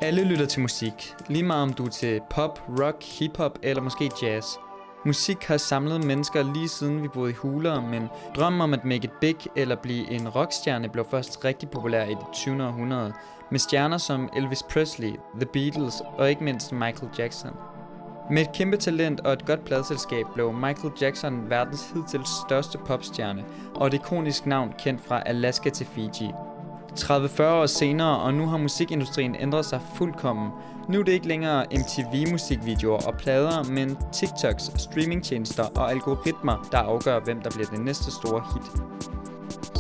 Alle lytter til musik, lige meget om du er til pop, rock, hiphop eller måske jazz. Musik har samlet mennesker lige siden vi boede i huler, men drømmen om at make it big eller blive en rockstjerne blev først rigtig populær i det 20. århundrede, med stjerner som Elvis Presley, The Beatles og ikke mindst Michael Jackson. Med et kæmpe talent og et godt pladeselskab blev Michael Jackson verdens hidtil største popstjerne og et ikonisk navn kendt fra Alaska til Fiji. 30-40 år senere, og nu har musikindustrien ændret sig fuldkommen. Nu er det ikke længere MTV-musikvideoer og plader, men TikToks, streamingtjenester og algoritmer, der afgør, hvem der bliver det næste store hit.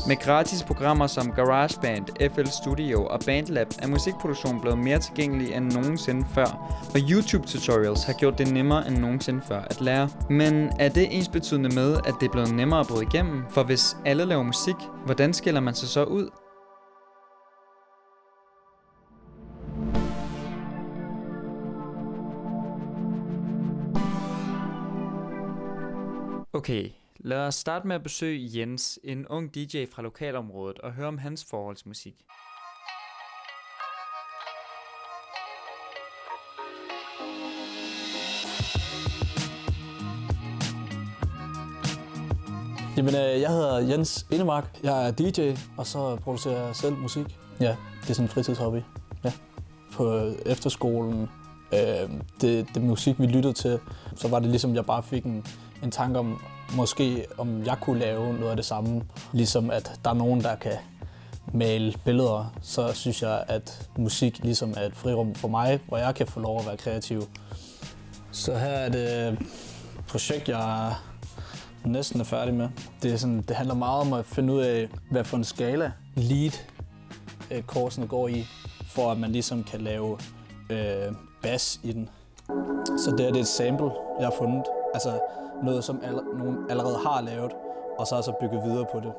Med gratis programmer som GarageBand, FL Studio og BandLab er musikproduktion blevet mere tilgængelig end nogensinde før, og YouTube-tutorials har gjort det nemmere end nogensinde før at lære. Men er det ensbetydende med, at det er blevet nemmere at bryde igennem? For hvis alle laver musik, hvordan skiller man sig så ud? Okay, lad os starte med at besøge Jens, en ung DJ fra lokalområdet, og høre om hans forholdsmusik. Jamen, jeg hedder Jens Enemark. Jeg er DJ, og så producerer jeg selv musik. Ja, det er sådan en fritidshobby. Ja. På efterskolen, det musik, vi lyttede til, så var det ligesom, jeg bare fik en tanke om, måske om jeg kunne lave noget af det samme. Ligesom at der er nogen, der kan male billeder, så synes jeg, at musik ligesom er et frirum for mig, hvor jeg kan få lov at være kreativ. Så her er det et projekt, jeg næsten er færdig med. Det handler meget om at finde ud af, hvad for en skala lead-korsene går i, for at man ligesom kan lave bass i den. Så det er et sample, jeg har fundet. Altså noget, som nogen allerede har lavet, og så har så bygget videre på det.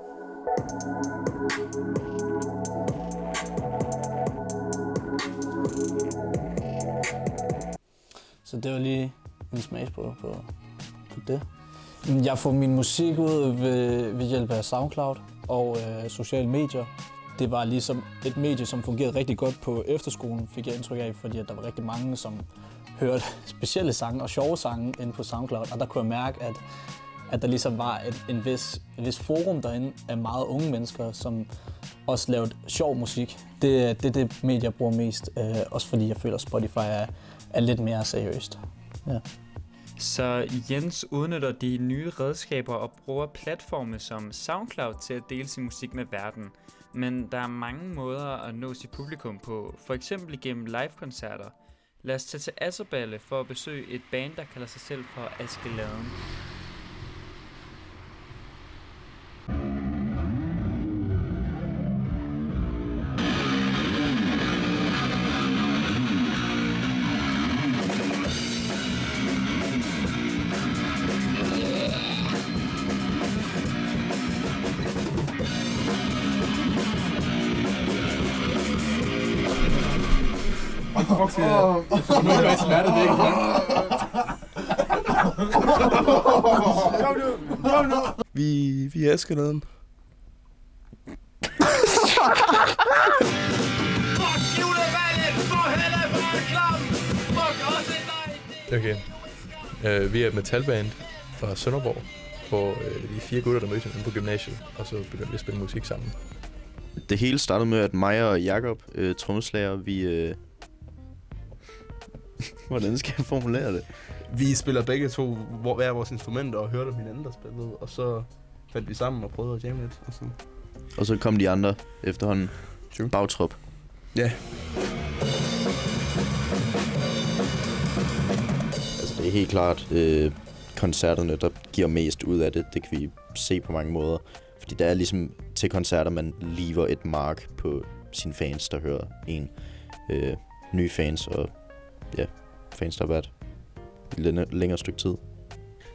Så det var lige en smagsprøve på det. Jeg får min musik ud ved hjælp af SoundCloud og sociale medier. Det var ligesom et medie, som fungerede rigtig godt på efterskolen, fik jeg indtryk af, fordi at der var rigtig mange, som hørte specielle sange og sjove sange inde på SoundCloud, og der kunne jeg mærke, at der ligesom var et vis forum derinde af meget unge mennesker, som også lavede sjov musik. Det er det medie, jeg bruger mest, også fordi jeg føler, at Spotify er lidt mere seriøst. Ja. Så Jens udnytter de nye redskaber og bruger platforme som SoundCloud til at dele sin musik med verden. Men der er mange måder at nå sit publikum på, for eksempel igennem live-koncerter. Lad os tage til Asserballe for at besøge et band, der kalder sig selv for Askeladen. Vi er Askeladen. Okay. Vi er et metalband fra Sønderborg, hvor vi er 4 gutter, der mødte hinanden på gymnasiet, og så begyndte vi at spille musik sammen. Det hele startede med, at mig og Jakob, trommeslager, vi... Hvordan skal jeg formulere det? Vi spiller begge to hver vores instrumenter og hørte om hinanden, der spillede, og så fandt vi sammen og prøvede at jamme lidt. Og så kom de andre efterhånden. Bagtrop. Ja. Altså det er helt klart koncerterne, der giver mest ud af det. Det kan vi se på mange måder. Fordi der er ligesom til koncerter, man lever et mark på sine fans, der hører en. Nye fans og ja, fans, der har været et længere stykke tid.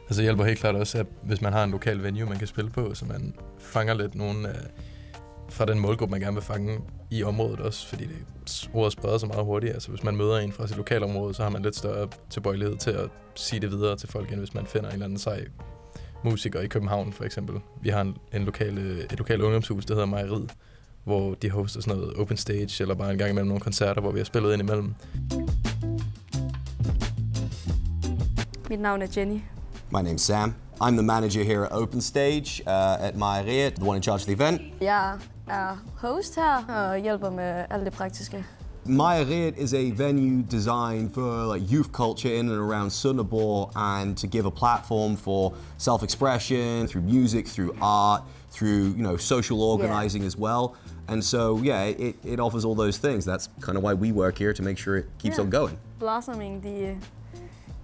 Altså det hjælper helt klart også, at hvis man har en lokal venue, man kan spille på, så man fanger lidt nogen fra den målgruppe, man gerne vil fange i området også, fordi ordet spreder sig meget hurtigt. Altså hvis man møder en fra sit lokalområde, så har man lidt større tilbøjelighed til at sige det videre til folk, end hvis man finder en eller anden sej musiker i København for eksempel. Vi har et lokalt ungdomshus, der hedder Mejeriet, hvor de hoster sådan noget open stage, eller bare en gang imellem nogle koncerter, hvor vi har spillet ind imellem. Mit navn er Jenny. My name's Sam. I'm the manager here at Open Stage at Mejeriet, the one in charge of the event. Jeg er host her og hjælper med alt det praktiske. Mejeriet is a venue designed for like youth culture in and around Sønderborg and to give a platform for self-expression through music, through art, through social organizing as well. And so it offers all those things. That's kind of why we work here, to make sure it keeps on going. Blossoming the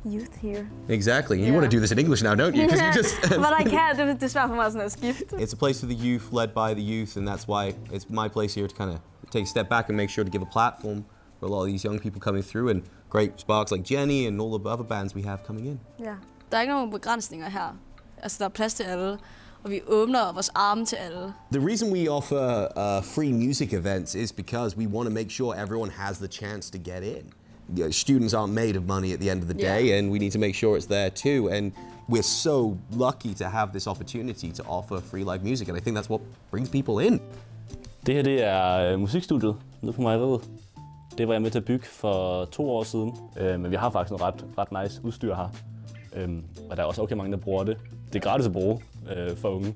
youth here. Exactly. You want to do this in English now, don't you? 'Cause you just But I can't. Det er svært for mig sådan at skifte. It's a place for the youth, led by the youth, and that's why it's my place here to kind of take a step back and make sure to give a platform for a lot of these young people coming through, and great sparks like Jenny and all the other bands we have coming in. Ja. Der er ikke nogen begrænsninger her. Altså, der er plads til alle, og vi åbner vores arme til alle. The reason we offer free music events is because we want to make sure everyone has the chance to get in. Students aren't made of money at the end of the day, and we need to make sure it's there too. And we're so lucky to have this opportunity to offer free live music, and I think that's what brings people in. Det her, det er musikstudiet nede på Mejeriet. Det var jeg med til at bygge for 2 år siden, men vi har faktisk noget ret nice udstyr her. Og der er også okay mange, der bruger det. Det er gratis at bruge for unge.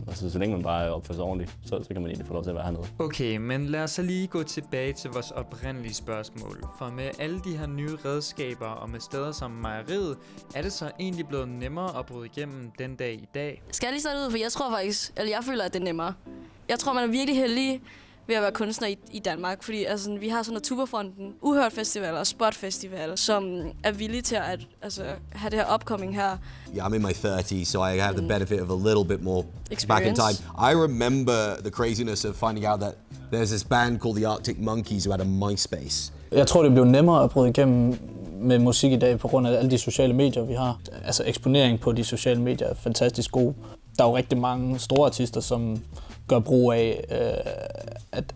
Og så længe man bare opfører sig ordentligt, så kan man egentlig få lov til at være hernede. Okay, men lad os så lige gå tilbage til vores oprindelige spørgsmål. For med alle de her nye redskaber og med steder som Mejeriet, er det så egentlig blevet nemmere at bryde igennem den dag i dag? Skal jeg lige starte ud, for jeg føler, at det er nemmere. Jeg tror, man er virkelig heldig ved at være kunstner i Danmark, fordi altså, vi har sådan Naturfonden, Uhørt Festival og Spot Festival, som er villige til at have det her upcoming her. Yeah, I'm in my 30s, so I have the benefit of a little bit more Experience. back in time. I remember the craziness of finding out that there's this band called the Arctic Monkeys who had a MySpace. Jeg tror, det bliver nemmere at bryde igennem med musik i dag på grund af alle de sociale medier, vi har. Altså eksponering på de sociale medier er fantastisk god. Der er jo rigtig mange store artister, som gør brug af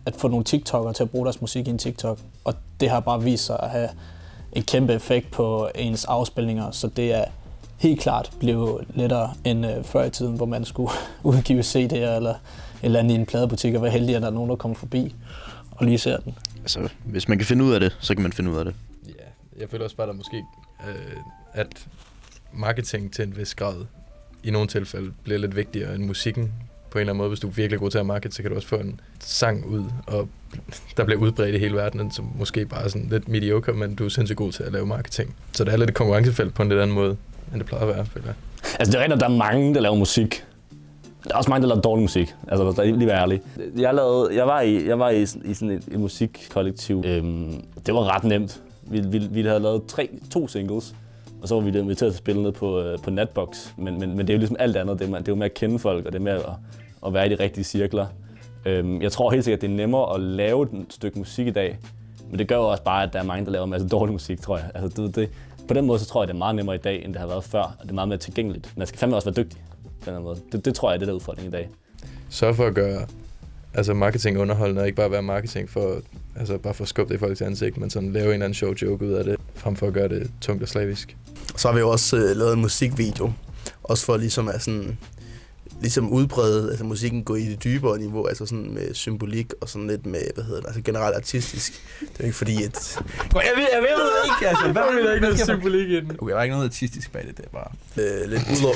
at få nogle TikTok'ere til at bruge deres musik i en TikTok. Og det har bare vist sig at have en kæmpe effekt på ens afspilninger, så det er helt klart blevet lettere end før i tiden, hvor man skulle udgive CD'er eller andet i en pladebutik og være heldig, at der er nogen, der kommer forbi og lige ser den. Altså, hvis man kan finde ud af det, så kan man finde ud af det. Ja, jeg føler også bare, der måske, at marketing til en vis grad i nogle tilfælde bliver lidt vigtigere end musikken. På en eller anden måde, hvis du er virkelig god til at markete, så kan du også få en sang ud, og der bliver udbredt i hele verden, som måske bare er sådan lidt mediocre, men du er sindssygt god til at lave marketing. Så det er lidt et konkurrencefelt på en lidt anden måde, end det plejer at være, føler jeg. Altså det er rigtigt, at der er mange, der laver musik. Der er også mange, der laver dårlig musik. Altså der er lige være ærlig. Jeg var i sådan et musikkollektiv. Det var ret nemt. Vi havde lavet 2 singles. Og så var vi inviteret til at spille ned på Natbox. Men det er jo ligesom alt andet. Det er jo med at kende folk, og det er med at være i de rigtige cirkler. Jeg tror helt sikkert, at det er nemmere at lave et stykke musik i dag. Men det gør jo også bare, at der er mange, der laver en masse dårlig musik, tror jeg. Altså, på den måde så tror jeg, det er meget nemmere i dag, end det har været før. Og det er meget mere tilgængeligt. Man skal fandme også være dygtig på den måde. Det tror jeg, det er der udfordring i dag. Sørg for at gøre marketing underholdende, og ikke bare være marketing for, bare for at skubbe det i folks ansigt, men sådan lave en eller anden sjov joke ud af det, frem for at gøre det tungt og slavisk. Så har vi jo også lavet en musikvideo, også for ligesom udbrede, altså musikken gå i det dybere niveau, altså sådan med symbolik og sådan lidt med, generelt artistisk. Det er jo ikke fordi, at... Jeg ved ikke, altså. Hvad er der ikke noget symbolik i den? Okay, der er ikke noget artistisk bag det, det er bare lidt udover.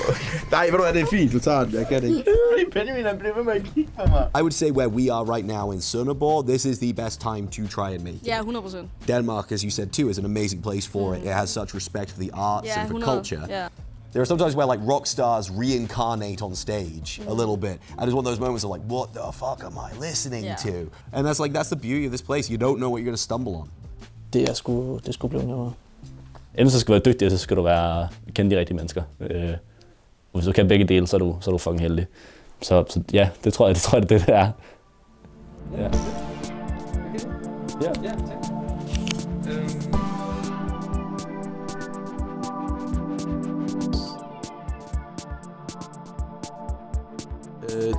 Nej, ved du hvad, det er fint, du tager den, jeg kan det ikke. Fordi Benjamin, han bliver ved med at kigge på mig. I would say where we are right now in Sønderborg, this is the best time to try and make it. Ja, 100%. Denmark, as you said too, is an amazing place for it. It has such respect for the arts and for 100. culture. Yeah. There are sometimes where like rock stars reincarnate on stage a little bit, and it's one of those moments of like, what the fuck am I listening to? And that's the beauty of this place. You don't know what you're gonna stumble on. Det skulle blive nemmere. Enten så skal du være dygtig, så skal du kende de rigtige mennesker. Og hvis du kan begge dele, så er du fucking heldig. Så ja, det tror jeg, det er. Ja. Ja.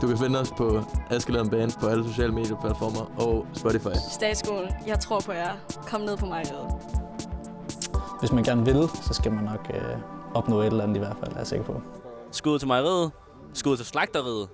Du kan finde os på Askeladden Band på alle sociale medieplatformer og Spotify. Statsskolen, jeg tror på jer. Kom ned på Mejeriet. Hvis man gerne vil, så skal man nok opnå et eller andet i hvert fald, er jeg sikker på. Skud til Mejeriet. Skud til Slagteriet.